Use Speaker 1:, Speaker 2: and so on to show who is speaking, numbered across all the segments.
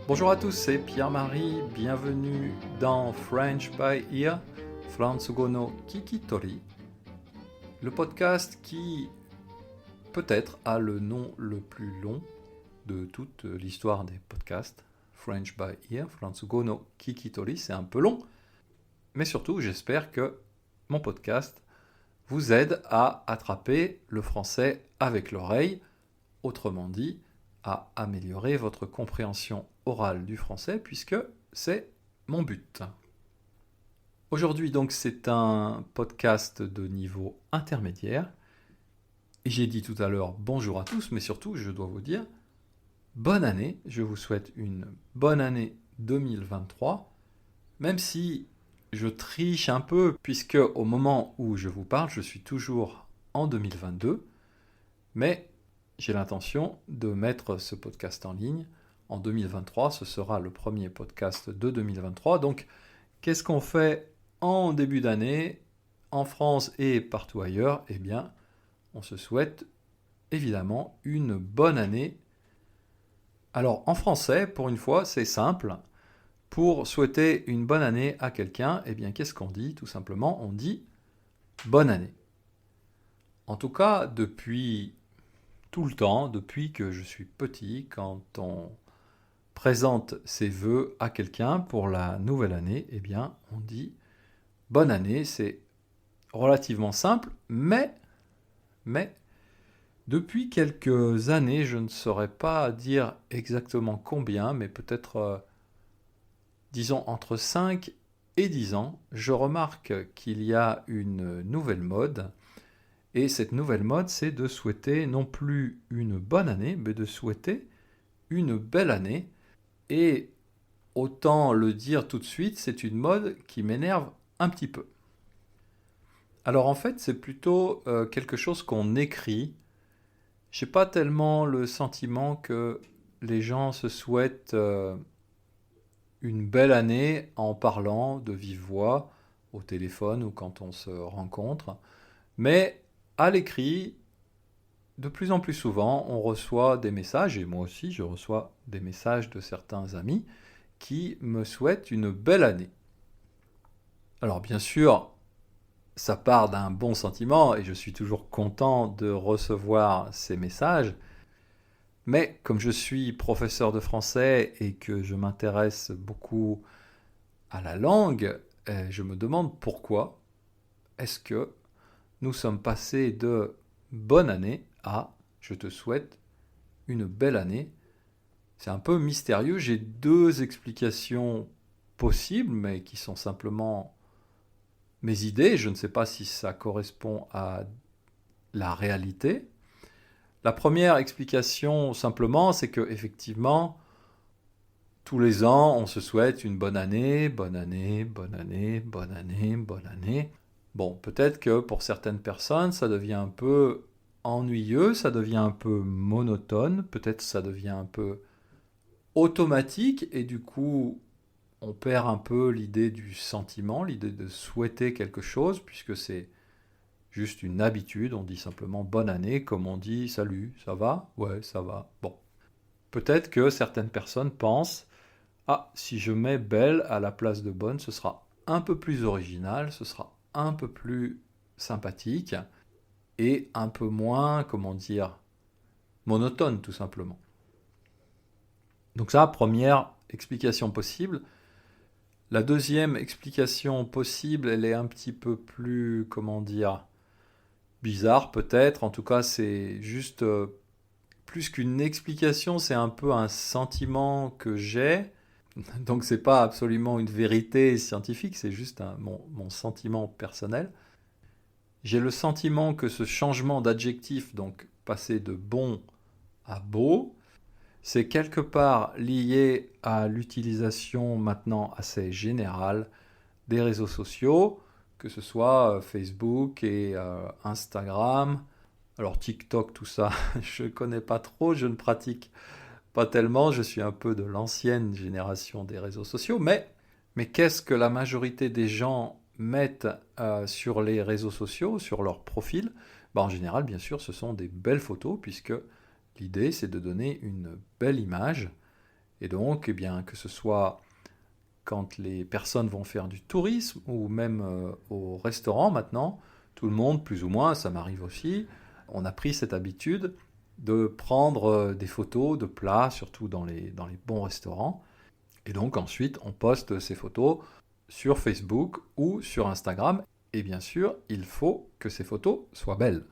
Speaker 1: Bonjour à tous, c'est Pierre-Marie, bienvenue dans French by Ear, Fransugo no Kikitori, le podcast qui peut-être a le nom le plus long de toute l'histoire des podcasts. French by Ear, Fransugo no Kikitori, c'est un peu long, mais surtout j'espère que mon podcast vous aide à attraper le français avec l'oreille, autrement dit, à améliorer votre compréhension orale du français, puisque c'est mon but. Aujourd'hui, donc, c'est un podcast de niveau intermédiaire. Et j'ai dit tout à l'heure bonjour à tous, mais surtout, je dois vous dire bonne année. Je vous souhaite une bonne année 2023, même si je triche un peu, puisque au moment où je vous parle, je suis toujours en 2022, mais j'ai l'intention de mettre ce podcast en ligne en 2023. Ce sera le premier podcast de 2023. Donc, qu'est-ce qu'on fait en début d'année en France et partout ailleurs? Eh bien, on se souhaite évidemment une bonne année. Alors, en français, pour une fois, c'est simple. Pour souhaiter une bonne année à quelqu'un, eh bien, qu'est-ce qu'on dit? Tout simplement, on dit bonne année. En tout cas, depuis tout le temps, depuis que je suis petit, quand on présente ses vœux à quelqu'un pour la nouvelle année, eh bien, on dit bonne année. C'est relativement simple, mais depuis quelques années, je ne saurais pas dire exactement combien, mais peut-être, disons, entre 5 et 10 ans, je remarque qu'il y a une nouvelle mode. Et cette nouvelle mode, c'est de souhaiter non plus une bonne année, mais de souhaiter une belle année. Et autant le dire tout de suite, c'est une mode qui m'énerve un petit peu. Alors en fait, c'est plutôt quelque chose qu'on écrit. Je n'ai pas tellement le sentiment que les gens se souhaitent une belle année en parlant de vive voix au téléphone ou quand on se rencontre. Mais à l'écrit, de plus en plus souvent, on reçoit des messages, et moi aussi je reçois des messages de certains amis qui me souhaitent une belle année. Alors bien sûr, ça part d'un bon sentiment et je suis toujours content de recevoir ces messages, mais comme je suis professeur de français et que je m'intéresse beaucoup à la langue, je me demande pourquoi est-ce que nous sommes passés de bonne année à je te souhaite une belle année. C'est un peu mystérieux, j'ai deux explications possibles, mais qui sont simplement mes idées. Je ne sais pas si ça correspond à la réalité. La première explication, simplement, c'est que effectivement, tous les ans, on se souhaite une bonne année, bonne année, bonne année, bonne année, bonne année. Bon, peut-être que pour certaines personnes, ça devient un peu ennuyeux, ça devient un peu monotone, peut-être ça devient un peu automatique et du coup, on perd un peu l'idée du sentiment, l'idée de souhaiter quelque chose, puisque c'est juste une habitude. On dit simplement bonne année, comme on dit salut, ça va? Ouais, ça va. Bon. Peut-être que certaines personnes pensent, ah, si je mets belle à la place de bonne, ce sera un peu plus original, ce sera un peu plus sympathique et un peu moins, comment dire, monotone tout simplement. Donc ça, première explication possible. La deuxième explication possible, elle est un petit peu plus, comment dire, bizarre peut-être. En tout cas, c'est juste plus qu'une explication, c'est un peu un sentiment que j'ai. Donc c'est pas absolument une vérité scientifique, c'est juste mon sentiment personnel. J'ai le sentiment que ce changement d'adjectif, donc passer de bon à beau, c'est quelque part lié à l'utilisation maintenant assez générale des réseaux sociaux, que ce soit Facebook et Instagram. Alors TikTok, tout ça, je ne connais pas trop, je ne pratique pas tellement, je suis un peu de l'ancienne génération des réseaux sociaux, mais qu'est-ce que la majorité des gens mettent sur les réseaux sociaux, sur leur profil? En général, bien sûr, ce sont des belles photos, puisque l'idée, c'est de donner une belle image. Et donc, eh bien, que ce soit quand les personnes vont faire du tourisme ou même au restaurant maintenant, tout le monde, plus ou moins, ça m'arrive aussi, on a pris cette habitude de prendre des photos de plats, surtout dans les bons restaurants. Et donc ensuite, on poste ces photos sur Facebook ou sur Instagram. Et bien sûr, il faut que ces photos soient belles.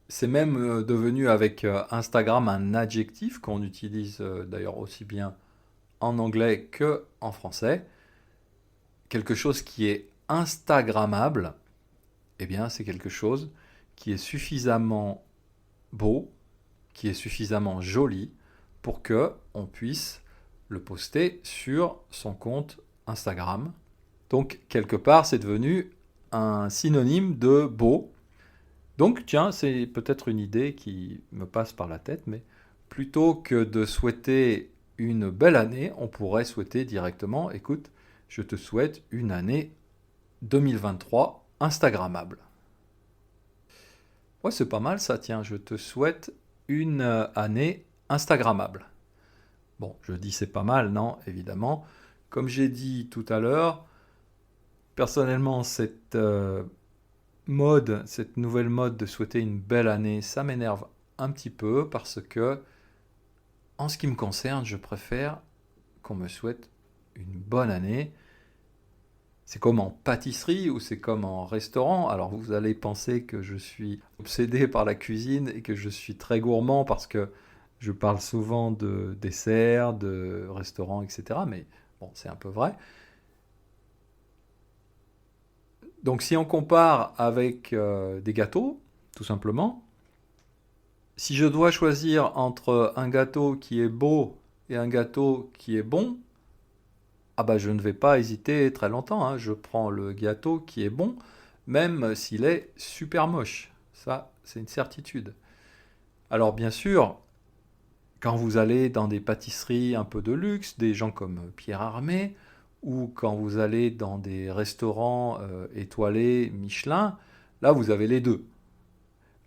Speaker 1: C'est même devenu avec Instagram un adjectif qu'on utilise d'ailleurs aussi bien en anglais que en français. Quelque chose qui est instagrammable, eh bien c'est quelque chose qui est suffisamment beau, qui est suffisamment joli pour que on puisse le poster sur son compte Instagram. Donc quelque part c'est devenu un synonyme de beau. Donc tiens, c'est peut-être une idée qui me passe par la tête, mais plutôt que de souhaiter une belle année, on pourrait souhaiter directement, écoute, je te souhaite une année 2023 Instagrammable. Ouais, c'est pas mal ça, tiens, je te souhaite une année Instagrammable. Bon, je dis c'est pas mal, non, évidemment. Comme j'ai dit tout à l'heure, personnellement, cette cette nouvelle mode de souhaiter une belle année, ça m'énerve un petit peu parce que, en ce qui me concerne, je préfère qu'on me souhaite une bonne année. C'est comme en pâtisserie ou c'est comme en restaurant. Alors vous allez penser que je suis obsédé par la cuisine et que je suis très gourmand parce que je parle souvent de desserts, de restaurants, etc. Mais bon, c'est un peu vrai. Donc si on compare avec des gâteaux, tout simplement, si je dois choisir entre un gâteau qui est beau et un gâteau qui est bon, ah bah je ne vais pas hésiter très longtemps, hein. Je prends le gâteau qui est bon, même s'il est super moche. Ça, c'est une certitude. Alors bien sûr, quand vous allez dans des pâtisseries un peu de luxe, des gens comme Pierre Armé, ou quand vous allez dans des restaurants étoilés Michelin, là vous avez les deux.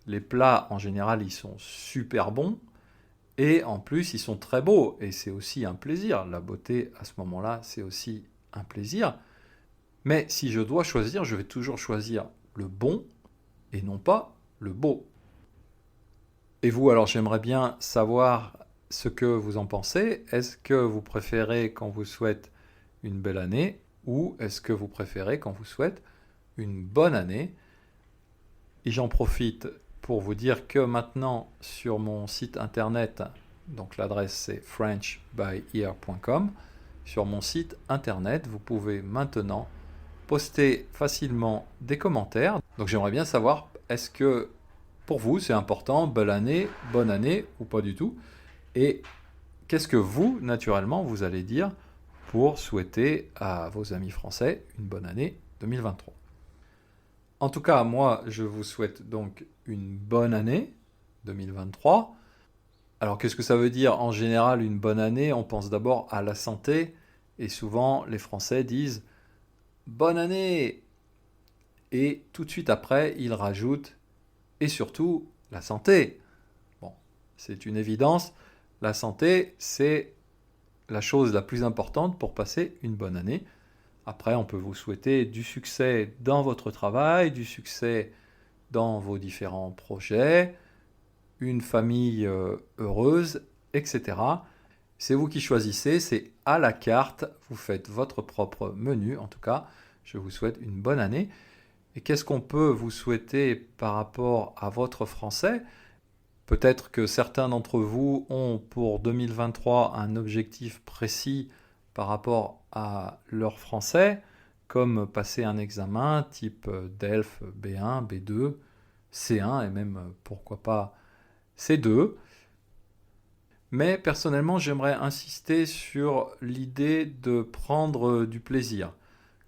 Speaker 1: Les plats en général ils sont super bons et en plus ils sont très beaux et c'est aussi un plaisir. La beauté à ce moment-là c'est aussi un plaisir. Mais si je dois choisir, je vais toujours choisir le bon et non pas le beau. Et vous, alors j'aimerais bien savoir ce que vous en pensez. Est-ce que vous préférez qu'on vous souhaite une belle année ou est-ce que vous préférez qu'on vous souhaite une bonne année? Et j'en profite pour vous dire que maintenant sur mon site internet, donc l'adresse c'est frenchbyear.com, sur mon site internet vous pouvez maintenant poster facilement des commentaires. Donc j'aimerais bien savoir, est-ce que pour vous c'est important, belle année, bonne année ou pas du tout? Et qu'est-ce que vous, naturellement, vous allez dire pour souhaiter à vos amis français une bonne année 2023? En tout cas, moi, je vous souhaite donc une bonne année 2023. Alors, qu'est-ce que ça veut dire en général une bonne année? On pense d'abord à la santé et souvent les Français disent bonne année et tout de suite après, ils rajoutent et surtout la santé. Bon, c'est une évidence. La santé, c'est la chose la plus importante pour passer une bonne année. Après, on peut vous souhaiter du succès dans votre travail, du succès dans vos différents projets, une famille heureuse, etc. C'est vous qui choisissez, c'est à la carte, vous faites votre propre menu. En tout cas, je vous souhaite une bonne année. Et qu'est-ce qu'on peut vous souhaiter par rapport à votre français? Peut-être que certains d'entre vous ont pour 2023 un objectif précis par rapport à leur français, comme passer un examen type DELF B1, B2, C1 et même pourquoi pas C2. Mais personnellement, j'aimerais insister sur l'idée de prendre du plaisir.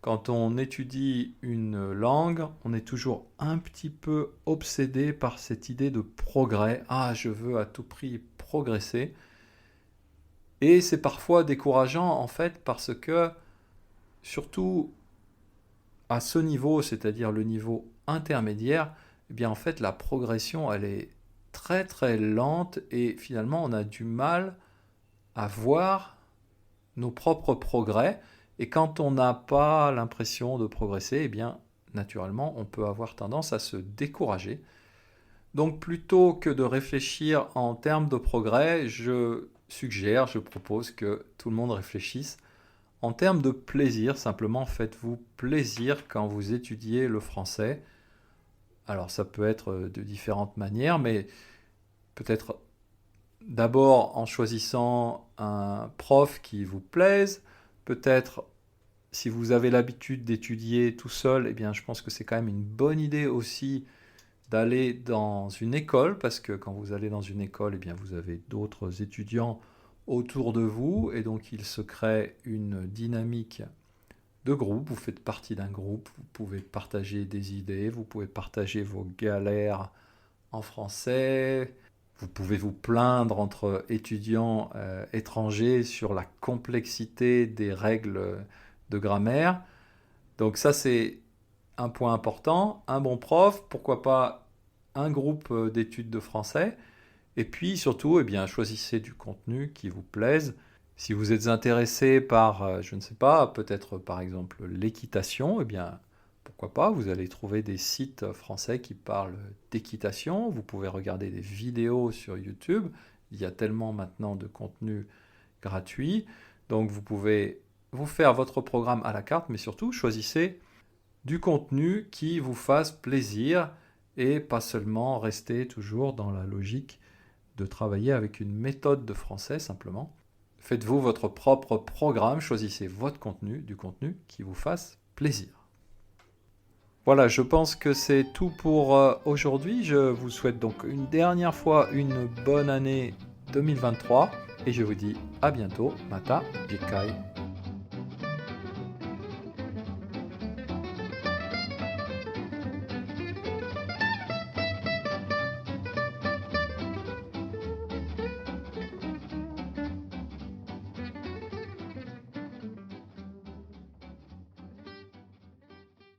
Speaker 1: Quand on étudie une langue, on est toujours un petit peu obsédé par cette idée de progrès. Ah, je veux à tout prix progresser. Et c'est parfois décourageant en fait parce que, surtout à ce niveau, c'est-à-dire le niveau intermédiaire, eh bien en fait la progression elle est très très lente et finalement on a du mal à voir nos propres progrès. Et quand on n'a pas l'impression de progresser, eh bien, naturellement, on peut avoir tendance à se décourager. Donc, plutôt que de réfléchir en termes de progrès, je propose que tout le monde réfléchisse en termes de plaisir. Simplement, faites-vous plaisir quand vous étudiez le français. Alors, ça peut être de différentes manières, mais peut-être d'abord en choisissant un prof qui vous plaise, peut-être si vous avez l'habitude d'étudier tout seul, eh bien je pense que c'est quand même une bonne idée aussi d'aller dans une école, parce que quand vous allez dans une école, eh bien vous avez d'autres étudiants autour de vous, et donc il se crée une dynamique de groupe, vous faites partie d'un groupe, vous pouvez partager des idées, vous pouvez partager vos galères en français. Vous pouvez vous plaindre entre étudiants étrangers sur la complexité des règles de grammaire. Donc ça, c'est un point important. Un bon prof, pourquoi pas un groupe d'études de français. Et puis surtout, eh bien, choisissez du contenu qui vous plaise. Si vous êtes intéressé par, je ne sais pas, peut-être par exemple l'équitation, eh bien, pourquoi pas, vous allez trouver des sites français qui parlent d'équitation, vous pouvez regarder des vidéos sur YouTube, il y a tellement maintenant de contenu gratuit, donc vous pouvez vous faire votre programme à la carte, mais surtout choisissez du contenu qui vous fasse plaisir et pas seulement rester toujours dans la logique de travailler avec une méthode de français simplement. Faites-vous votre propre programme, choisissez votre contenu, du contenu qui vous fasse plaisir. Voilà, je pense que c'est tout pour aujourd'hui. Je vous souhaite donc une dernière fois une bonne année 2023 et je vous dis à bientôt. Mata Jikai.